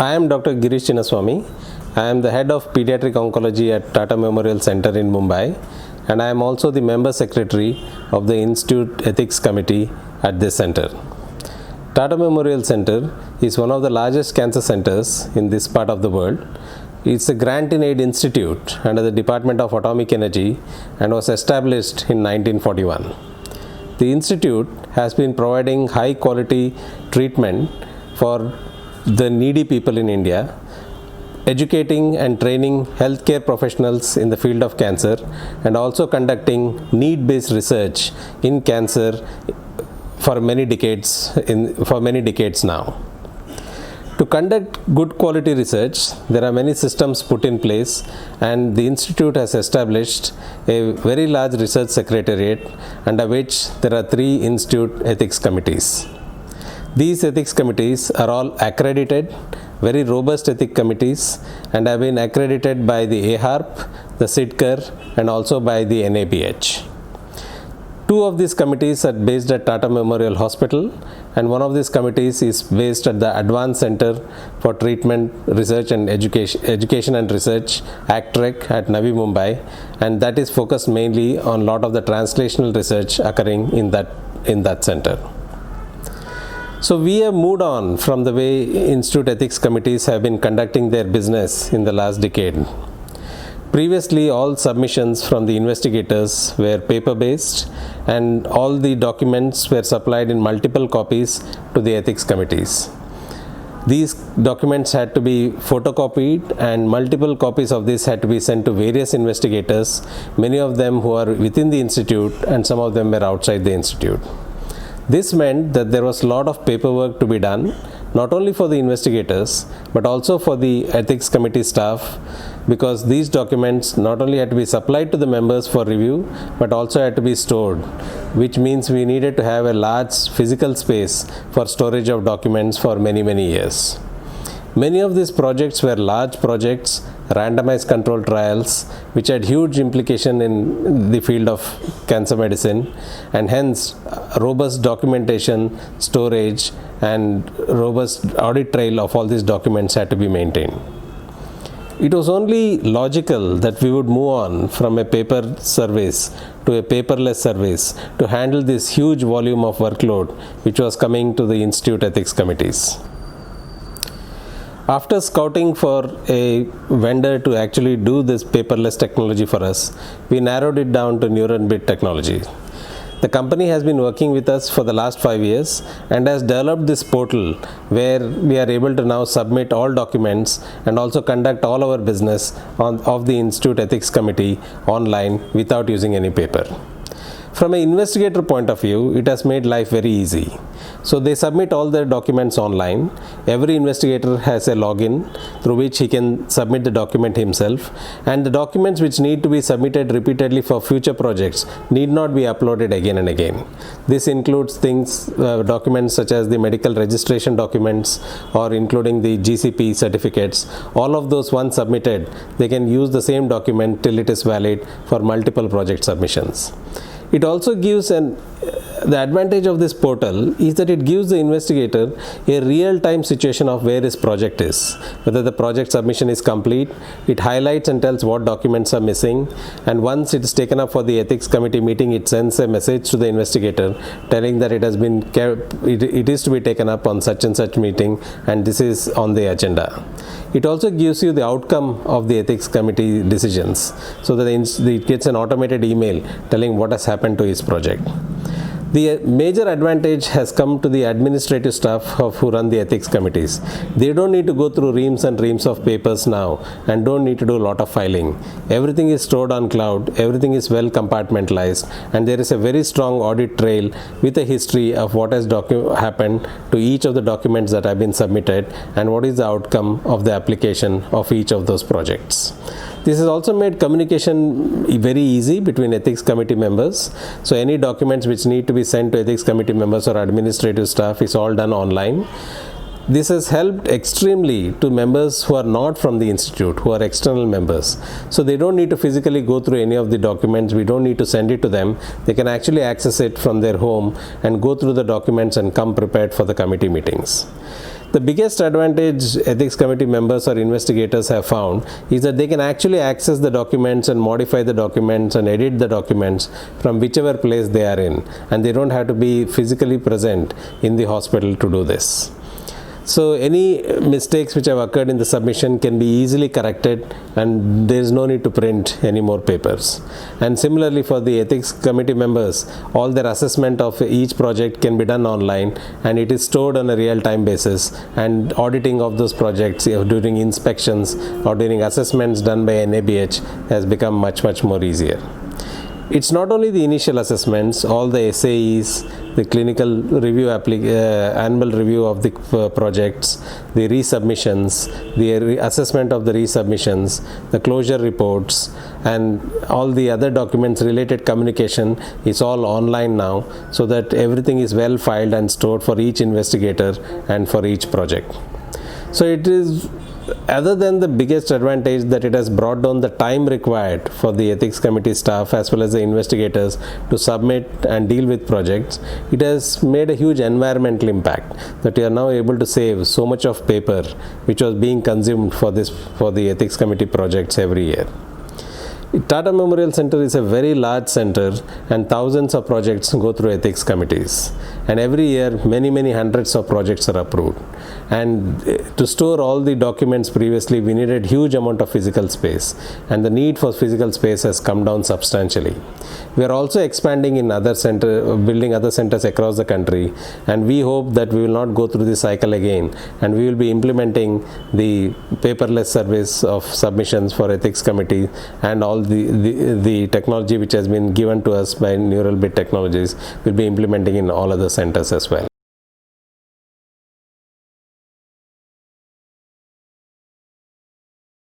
I am Dr. Girish Chinnaswamy. I am the head of Pediatric Oncology at Tata Memorial Center in Mumbai, and I am also the member secretary of the Institute Ethics Committee at this center. Tata Memorial Center is one of the largest cancer centers in this part of the world. It's a grant-in-aid institute under the Department of Atomic Energy and was established in 1941. The institute has been providing high-quality treatment for the needy people in India, educating and training healthcare professionals in the field of cancer, and also conducting need-based research in cancer for many decades now. To conduct good quality research, there are many systems put in place, and the institute has established a very large research secretariat under which there are 3 institute ethics committees. These ethics committees are all accredited, very robust ethics committees, and have been accredited by the AHARP, the SIDCAR, and also by the NABH. 2 of these committees are based at Tata Memorial Hospital, and one of these committees is based at the Advanced Center for Treatment, Research and Education and Research, ACTREC at Navi Mumbai, and that is focused mainly on a lot of the translational research occurring in that center. So we have moved on from the way Institute Ethics Committees have been conducting their business in the last decade. Previously, all submissions from the investigators were paper-based, and all the documents were supplied in multiple copies to the ethics committees. These documents had to be photocopied, and multiple copies of this had to be sent to various investigators, many of them who are within the institute and some of them were outside the institute. This meant that there was a lot of paperwork to be done, not only for the investigators, but also for the ethics committee staff, because these documents not only had to be supplied to the members for review, but also had to be stored, which means we needed to have a large physical space for storage of documents for many years. Many of these projects were large projects, randomized controlled trials, which had huge implication in the field of cancer medicine, and hence robust documentation, storage, and robust audit trail of all these documents had to be maintained. It was only logical that we would move on from a paper service to a paperless service to handle this huge volume of workload which was coming to the Institute Ethics Committees. After scouting for a vendor to actually do this paperless technology for us, we narrowed it down to Neuralbits technology. The company has been working with us for the last 5 years and has developed this portal where we are able to now submit all documents and also conduct all our business of the Institute Ethics Committee online without using any paper. From an investigator point of view, it has made life very easy. So they submit all their documents online. Every investigator has a login through which he can submit the document himself, and the documents which need to be submitted repeatedly for future projects need not be uploaded again and again. This includes documents such as the medical registration documents or including the GCP certificates. All of those once submitted, they can use the same document till it is valid for multiple project submissions. It also gives the advantage of this portal is that it gives the investigator a real-time situation of where his project is. Whether the project submission is complete, it highlights and tells what documents are missing, and once it is taken up for the ethics committee meeting, it sends a message to the investigator telling that it is to be taken up on such and such meeting, and this is on the agenda. It also gives you the outcome of the ethics committee decisions, so that it gets an automated email telling what has happened to his project. The major advantage has come to the administrative staff who run the ethics committees. They don't need to go through reams and reams of papers now and don't need to do a lot of filing. Everything is stored on cloud, everything is well compartmentalized, and there is a very strong audit trail with a history of what has happened to each of the documents that have been submitted and what is the outcome of the application of each of those projects. This has also made communication very easy between ethics committee members. So any documents which need to be sent to ethics committee members or administrative staff is all done online. This has helped extremely to members who are not from the institute, who are external members. So they don't need to physically go through any of the documents. We don't need to send it to them. They can actually access it from their home and go through the documents and come prepared for the committee meetings. The biggest advantage ethics committee members or investigators have found is that they can actually access the documents and modify the documents and edit the documents from whichever place they are in, and they don't have to be physically present in the hospital to do this. So any mistakes which have occurred in the submission can be easily corrected, and there is no need to print any more papers. And similarly for the ethics committee members, all their assessment of each project can be done online, and it is stored on a real-time basis, and auditing of those projects during inspections or during assessments done by NABH has become much more easier. It's not only the initial assessments, all the SAEs, the clinical review, annual review of the projects, the resubmissions, the assessment of the resubmissions, the closure reports, and all the other documents related communication is all online now, so that everything is well filed and stored for each investigator and for each project. So it is, other than the biggest advantage that it has brought down the time required for the ethics committee staff as well as the investigators to submit and deal with projects, it has made a huge environmental impact, that you are now able to save so much of paper which was being consumed for the ethics committee projects every year. Tata Memorial Center is a very large center, and thousands of projects go through ethics committees, and every year many hundreds of projects are approved. And to store all the documents previously, we needed huge amount of physical space, and the need for physical space has come down substantially. We are also expanding in building other centers across the country, and we hope that we will not go through this cycle again, and we will be implementing the paperless service of submissions for ethics committee, and all the technology which has been given to us by Neuralbits technologies will be implementing in all other centers as well.